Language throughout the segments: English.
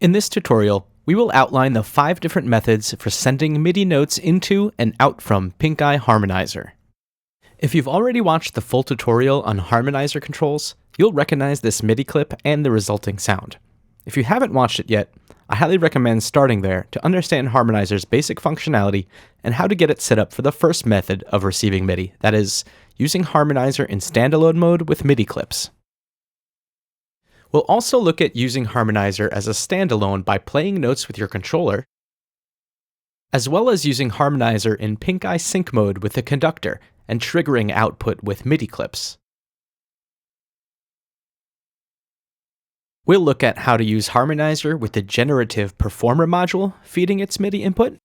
In this tutorial, we will outline the 5 different methods for sending MIDI notes into and out from PinkAI HarmonAIzer. If you've already watched the full tutorial on harmonizer controls, you'll recognize this MIDI clip and the resulting sound. If you haven't watched it yet, I highly recommend starting there to understand Harmonizer's basic functionality and how to get it set up for the first method of receiving MIDI, that is, using Harmonizer in standalone mode with MIDI clips. We'll also look at using Harmonizer as a standalone by playing notes with your controller, as well as using Harmonizer in PinkAI sync mode with the Conductor and triggering output with MIDI clips. We'll look at how to use Harmonizer with the Generative Performer module feeding its MIDI input,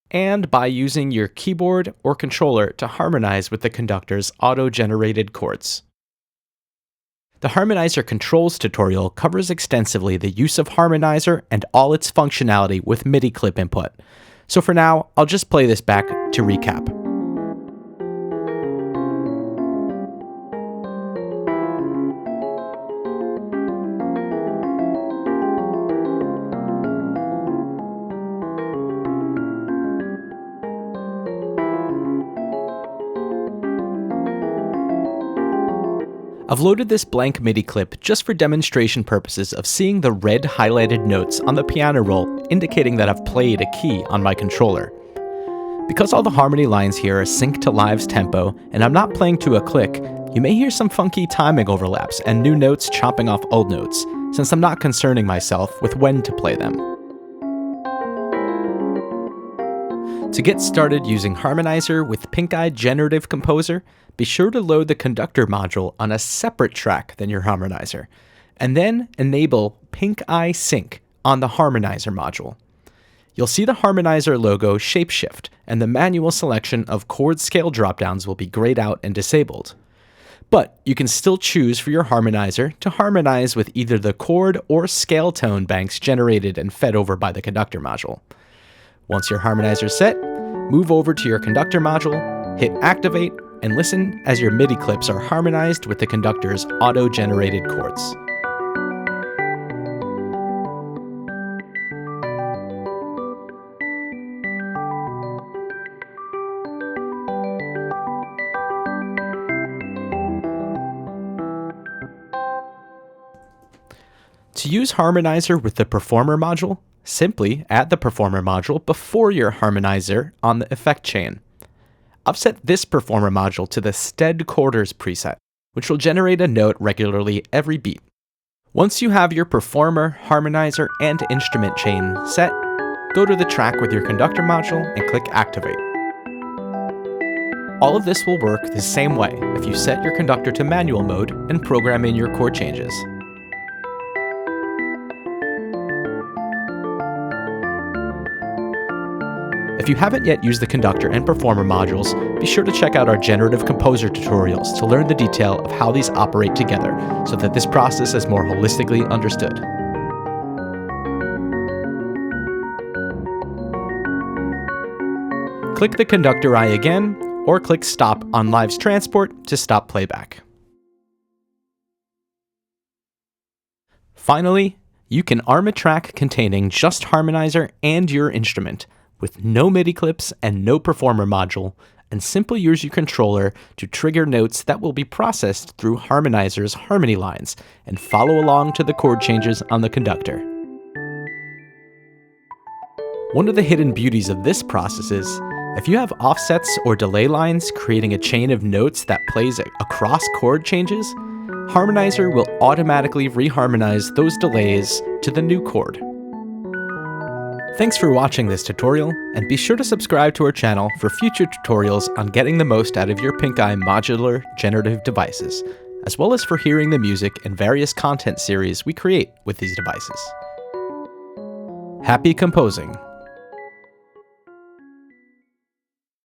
and by using your keyboard or controller to harmonize with the Conductor's auto-generated chords. The Harmonizer controls tutorial covers extensively the use of Harmonizer and all its functionality with MIDI clip input. So for now, I'll just play this back to recap. I've loaded this blank MIDI clip just for demonstration purposes of seeing the red highlighted notes on the piano roll indicating that I've played a key on my controller. Because all the harmony lines here are synced to Live's tempo and I'm not playing to a click, you may hear some funky timing overlaps and new notes chopping off old notes, since I'm not concerning myself with when to play them. To get started using Harmonizer with PinkAI Generative Composer, be sure to load the Conductor module on a separate track than your Harmonizer, and then enable PinkAI Sync on the Harmonizer module. You'll see the Harmonizer logo shapeshift, and the manual selection of chord scale dropdowns will be grayed out and disabled. But you can still choose for your Harmonizer to harmonize with either the chord or scale tone banks generated and fed over by the Conductor module. Once your Harmonizer is set, move over to your Conductor module, hit Activate, and listen as your MIDI clips are harmonized with the Conductor's auto-generated chords. To use Harmonizer with the Performer module, simply add the Performer module before your Harmonizer on the effect chain. I've set this Performer module to the Stead Quarters preset, which will generate a note regularly every beat. Once you have your Performer, Harmonizer, and instrument chain set, go to the track with your Conductor module and click Activate. All of this will work the same way if you set your Conductor to manual mode and program in your chord changes. If you haven't yet used the Conductor and Performer modules, be sure to check out our Generative Composer tutorials to learn the detail of how these operate together so that this process is more holistically understood. Click the Conductor eye again, or click Stop on Live's transport to stop playback. Finally, you can arm a track containing just Harmonizer and your instrument, with no MIDI clips and no Performer module, and simply use your controller to trigger notes that will be processed through Harmonizer's harmony lines and follow along to the chord changes on the Conductor. One of the hidden beauties of this process is, if you have offsets or delay lines creating a chain of notes that plays across chord changes, Harmonizer will automatically reharmonize those delays to the new chord. Thanks for watching this tutorial, and be sure to subscribe to our channel for future tutorials on getting the most out of your PinkAI modular generative devices, as well as for hearing the music and various content series we create with these devices. Happy composing!